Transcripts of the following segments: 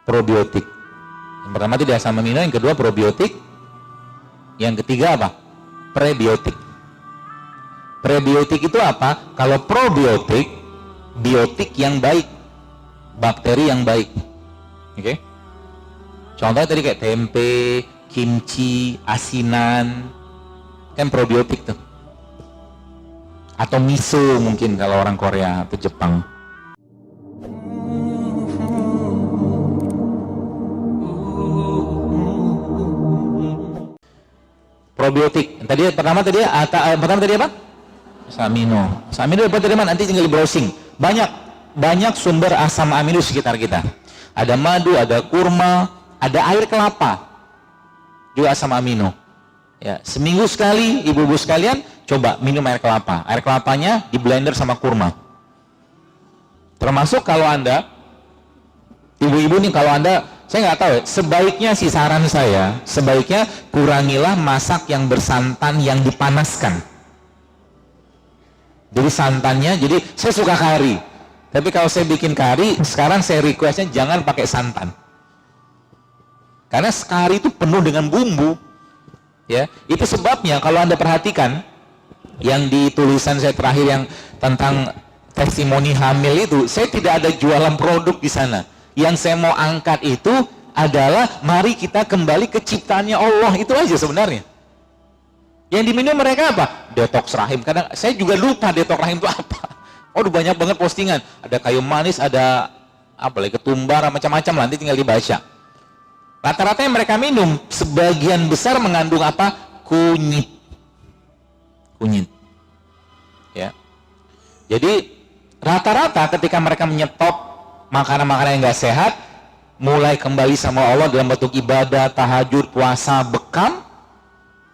probiotik. Yang pertama tadi asam amino, yang kedua probiotik, yang ketiga apa? Prebiotik. Prebiotik itu apa? Kalau probiotik, biotik yang baik, bakteri yang baik. Oke? Contohnya tadi kayak tempe, kimchi, asinan, kan probiotik tuh. Atau miso mungkin kalau orang Korea atau Jepang. Probiotik. Pertama tadi apa? Asam amino. Asam amino dapat dari mana? Nanti tinggal browsing. Banyak sumber asam amino di sekitar kita. Ada madu, ada kurma, ada air kelapa. Juga asam amino. Ya, seminggu sekali ibu-ibu sekalian coba minum air kelapa. Air kelapanya di blender sama kurma. Termasuk kalau Anda ibu-ibu nih, kalau Anda, saya nggak tahu ya, sebaiknya sih saran saya, sebaiknya kurangilah masak yang bersantan yang dipanaskan. Jadi santannya, jadi saya suka kari, tapi kalau saya bikin kari, sekarang saya requestnya jangan pakai santan. Karena kari itu penuh dengan bumbu. Ya, itu sebabnya kalau Anda perhatikan yang di tulisan saya terakhir yang tentang testimoni hamil itu, saya tidak ada jualan produk di sana. Yang saya mau angkat itu adalah mari kita kembali ke ciptaannya Allah, itu aja sebenarnya. Yang diminum mereka apa? Detox rahim. Kadang saya juga lupa detox rahim itu apa. Oh, banyak banget postingan. Ada kayu manis, ada apa lagi, ketumbar, macam-macam, nanti tinggal dibaca. Rata-rata yang mereka minum sebagian besar mengandung apa? Kunyit. Ya. Jadi rata-rata ketika mereka menyetop makanan-makanan yang nggak sehat, mulai kembali sama Allah dalam bentuk ibadah, tahajud, puasa, bekam,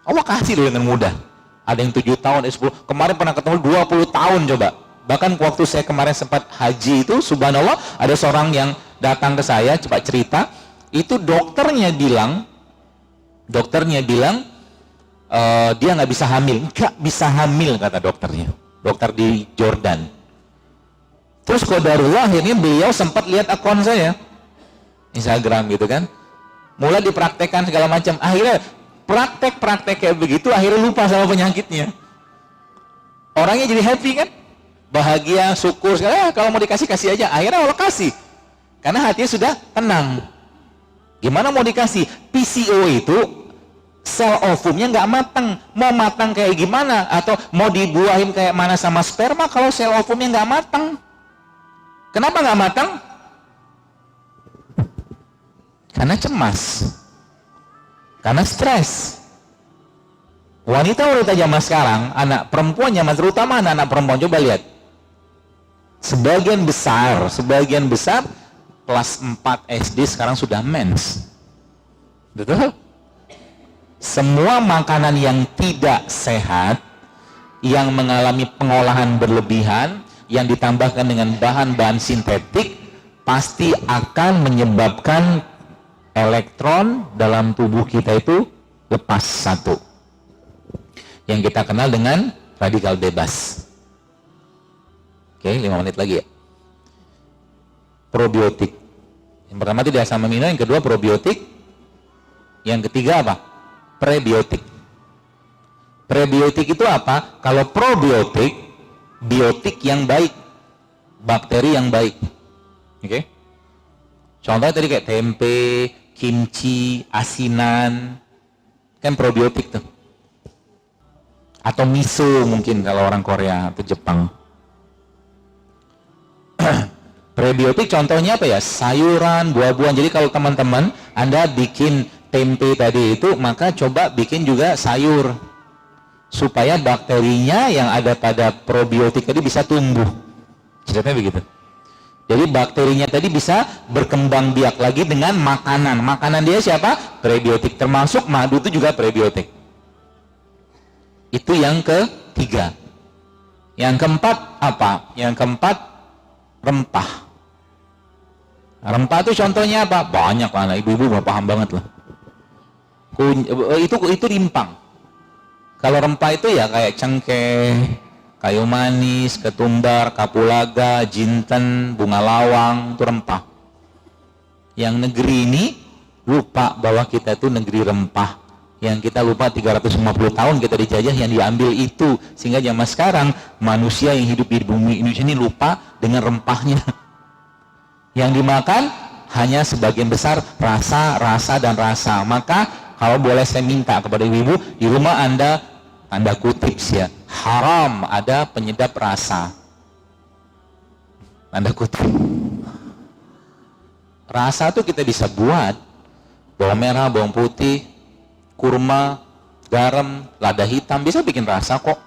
Allah kasih dengan mudah. Ada yang 7 tahun, 10, kemarin pernah ketemu 20 tahun coba. Bahkan waktu saya kemarin sempat haji itu, subhanallah, ada seorang yang datang ke saya, coba cerita, itu dokternya bilang dia nggak bisa hamil, kata dokternya, dokter di Jordan. Terus qadarullah akhirnya beliau sempat lihat akun saya Instagram gitu kan, mulai dipraktekkan segala macam, akhirnya praktek kayak begitu, akhirnya lupa sama penyakitnya, orangnya jadi happy kan, bahagia, syukur segala. Kalau mau dikasih, kasih aja, akhirnya Allah kasih karena hatinya sudah tenang. Gimana mau dikasih? PCO itu sel ovumnya nggak matang. Mau matang kayak gimana? Atau mau dibuahin kayak mana sama sperma kalau sel ovumnya nggak matang? Kenapa nggak matang? Karena cemas, karena stres. Wanita-wanita zaman sekarang, anak perempuan zaman, terutama anak-anak perempuan, coba lihat, sebagian besar kelas 4 SD sekarang sudah mens. Betul? Semua makanan yang tidak sehat, yang mengalami pengolahan berlebihan, yang ditambahkan dengan bahan-bahan sintetik, pasti akan menyebabkan elektron dalam tubuh kita itu lepas satu, yang kita kenal dengan radikal bebas. Oke, 5 menit lagi ya. Probiotik. Yang pertama tadi asam amino, yang kedua probiotik, yang ketiga apa? Prebiotik. Prebiotik itu apa? Kalau probiotik, biotik yang baik, bakteri yang baik. Oke? Contohnya tadi kayak tempe, kimchi, asinan, kan probiotik tuh. Atau miso mungkin kalau orang Korea atau Jepang. Prebiotik contohnya apa ya? Sayuran, buah-buahan. Jadi kalau teman-teman Anda bikin tempe tadi itu, maka coba bikin juga sayur, supaya bakterinya yang ada pada probiotik tadi bisa tumbuh. Ceritanya begitu. Jadi bakterinya tadi bisa berkembang biak lagi dengan makanan. Makanan dia siapa? Prebiotik. Termasuk madu itu juga prebiotik. Itu yang ketiga. Yang keempat apa? Yang keempat, rempah. Rempah itu contohnya apa? Banyak lah, ibu-ibu paham banget lah. Itu rimpang. Kalau rempah itu ya kayak cengkeh, kayu manis, ketumbar, kapulaga, jinten, bunga lawang, itu rempah. Yang negeri ini lupa bahwa kita itu negeri rempah. Yang kita lupa 350 tahun kita dijajah, yang diambil itu. Sehingga zaman sekarang manusia yang hidup di bumi Indonesia ini lupa dengan rempahnya. Yang dimakan hanya sebagian besar rasa, rasa, dan rasa. Maka kalau boleh saya minta kepada ibu-ibu, di rumah Anda, tanda kutip ya, haram ada penyedap rasa. Tanda kutip. Rasa tuh kita bisa buat bawang merah, bawang putih, kurma, garam, lada hitam, bisa bikin rasa kok.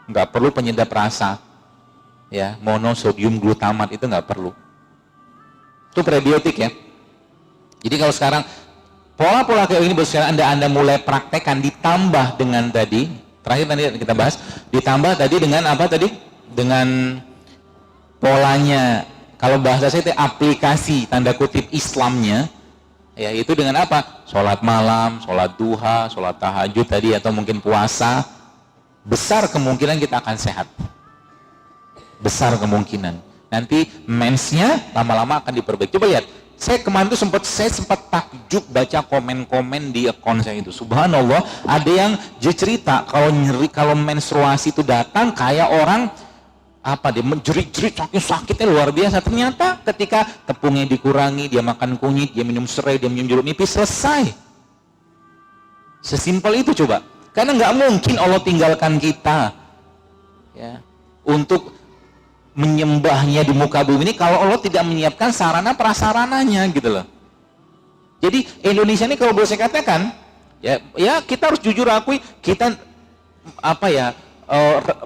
Nggak perlu penyedap rasa. Ya, monosodium glutamat itu nggak perlu. Itu prebiotik ya. Jadi kalau sekarang pola-pola kayak ini sekarang Anda mulai praktekkan, ditambah dengan tadi, terakhir tadi kita bahas, ditambah tadi dengan apa tadi? Dengan polanya. Kalau bahasa saya itu aplikasi tanda kutip Islamnya, ya itu dengan apa? Sholat malam, sholat duha, sholat tahajud tadi, atau mungkin puasa, besar kemungkinan kita akan sehat. Besar kemungkinan. Nanti mensnya lama-lama akan diperbaiki. Coba lihat, saya kemarin tuh saya sempat takjub baca komen-komen di akun saya itu. Subhanallah, ada yang cerita kalau nyeri, kalau menstruasi itu datang kayak orang dia menjerit-jerit saking sakitnya luar biasa. Ternyata ketika tepungnya dikurangi, dia makan kunyit, dia minum serai, dia minum jeruk nipis, selesai. Sesimpel itu coba. Karena nggak mungkin Allah tinggalkan kita ya untuk menyembahnya di muka bumi ini kalau Allah tidak menyiapkan sarana prasarananya gitu loh. Jadi Indonesia ini kalau boleh saya katakan ya kita harus jujur akui kita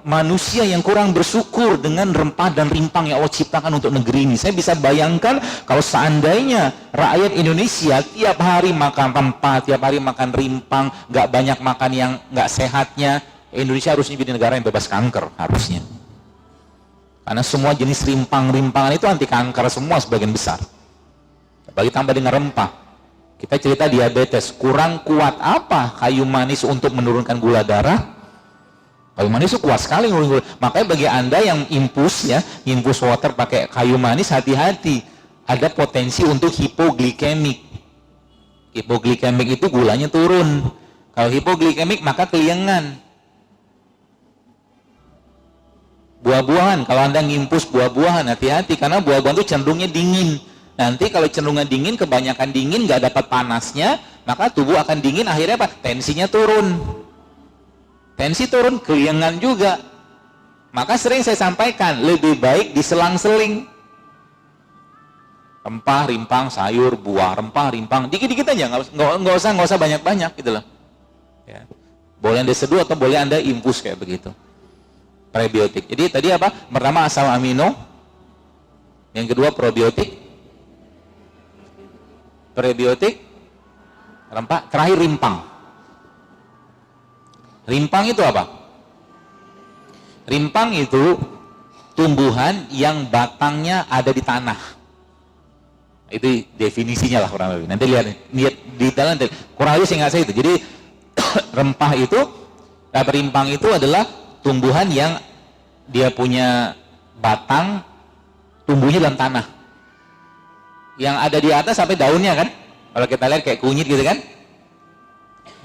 manusia yang kurang bersyukur dengan rempah dan rimpang yang Allah ciptakan untuk negeri ini. Saya bisa bayangkan kalau seandainya rakyat Indonesia tiap hari makan rempah, tiap hari makan rimpang, nggak banyak makan yang nggak sehatnya, Indonesia harusnya jadi negara yang bebas kanker harusnya. Karena semua jenis rimpang-rimpangan itu anti kanker semua sebagian besar. Bagi tambah dengan rempah. Kita cerita diabetes, kurang kuat apa kayu manis untuk menurunkan gula darah? Kayu manis itu kuat sekali. Makanya bagi Anda yang infus water pakai kayu manis, hati-hati. Ada potensi untuk hipoglikemik. Hipoglikemik itu gulanya turun. Kalau hipoglikemik maka keliengan. Buah-buahan, kalau Anda ngimpus buah-buahan, hati-hati. Karena buah-buahan itu cenderungnya dingin. Nanti kalau cenderungnya dingin, kebanyakan dingin, nggak dapat panasnya, maka tubuh akan dingin, akhirnya apa? Tensinya turun. Tensi turun, keliengan juga. Maka sering saya sampaikan, lebih baik diselang-seling. Rempah, rimpang, sayur, buah, rempah, rimpang, dikit-dikit aja, nggak usah banyak-banyak gitu loh. Ya. Boleh Anda seduh atau boleh Anda infus kayak begitu. Prebiotik. Jadi tadi apa? Pertama asam amino, yang kedua probiotik, prebiotik, rempah, terakhir rimpang. Rimpang itu apa? Rimpang itu tumbuhan yang batangnya ada di tanah. Itu definisinya lah kurang lebih. Nanti lihat di dalam kurang lebih saya nggak saya itu. Jadi rempah itu, rimpang itu adalah tumbuhan yang dia punya batang tumbuhnya dalam tanah. Yang ada di atas sampai daunnya kan? Kalau kita lihat kayak kunyit gitu kan?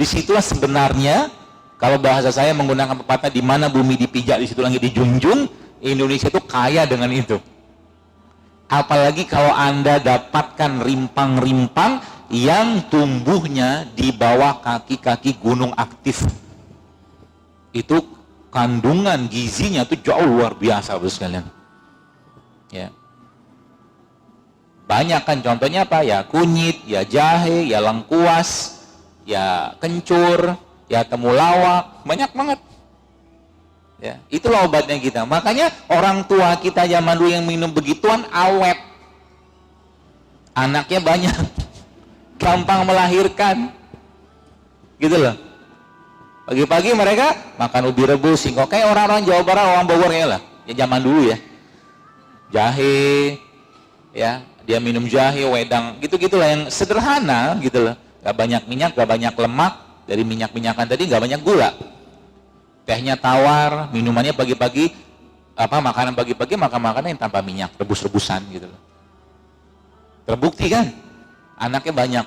Disitulah sebenarnya kalau bahasa saya menggunakan pepatah di mana bumi dipijak di situ langit dijunjung, Indonesia itu kaya dengan itu. Apalagi kalau Anda dapatkan rimpang-rimpang yang tumbuhnya di bawah kaki-kaki gunung aktif. Itu kandungan gizinya itu jauh luar biasa Bapak sekalian. Ya. Banyak kan contohnya apa? Ya kunyit, ya jahe, ya lengkuas, ya kencur, ya temulawak, banyak banget. Ya, itulah obatnya kita. Makanya orang tua kita zaman dulu yang minum begituan awet. Anaknya banyak. Gampang melahirkan. Gitu loh. Pagi-pagi mereka makan ubi rebus, singkong. Kayak orang-orang Jawa Barat, orang Bogor ya lah. Ya zaman dulu ya. Jahe, ya dia minum jahe, wedang, gitu-gitulah yang sederhana gitu loh. Gak banyak minyak, gak banyak lemak. Dari minyak-minyakan tadi gak banyak gula. Tehnya tawar, minumannya pagi-pagi, makanan pagi-pagi, makan makanan yang tanpa minyak, rebus-rebusan gitu loh. Terbukti kan? anaknya banyak,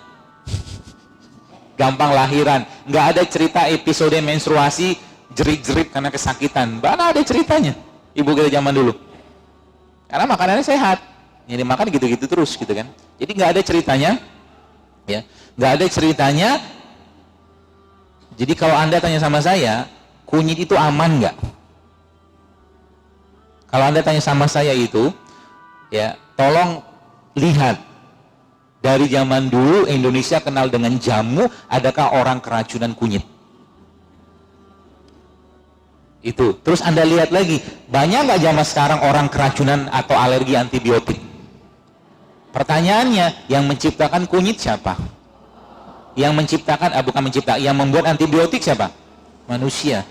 gampang lahiran, nggak ada cerita episode menstruasi jerit-jerit karena kesakitan. Mana ada ceritanya ibu kita zaman dulu, karena makanannya sehat, jadi makan gitu-gitu terus gitu kan. Jadi nggak ada ceritanya, ya, nggak ada ceritanya. Jadi kalau Anda tanya sama saya, kunyit itu aman nggak? Kalau Anda tanya sama saya itu, ya, tolong lihat dari zaman dulu Indonesia kenal dengan jamu, adakah orang keracunan kunyit? Itu. Terus Anda lihat lagi, banyak nggak zaman sekarang orang keracunan atau alergi antibiotik? Pertanyaannya, yang menciptakan kunyit siapa? Yang menciptakan, bukan menciptakan, yang membuat antibiotik siapa? Manusia.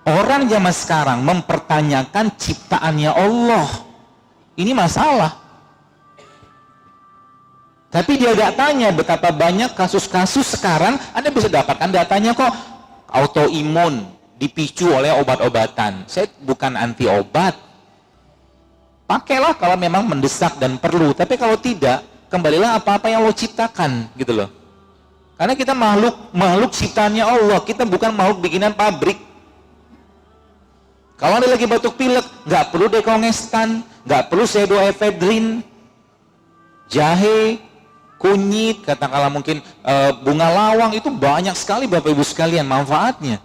Orang zaman sekarang mempertanyakan ciptaannya Allah. Ini masalah. Tapi dia tidak tanya betapa banyak kasus-kasus sekarang. Anda bisa dapatkan datanya kok, autoimun dipicu oleh obat-obatan. Saya bukan anti obat. Pakailah kalau memang mendesak dan perlu. Tapi kalau tidak, kembalilah apa-apa yang lo ciptakan, gitu loh. Karena kita makhluk ciptaannya Allah, kita bukan makhluk bikinan pabrik. Kalau Anda lagi batuk pilek, nggak perlu dekongestan, nggak perlu pseudoephedrine, jahe, kunyit, katakanlah mungkin bunga lawang, itu banyak sekali Bapak Ibu sekalian manfaatnya.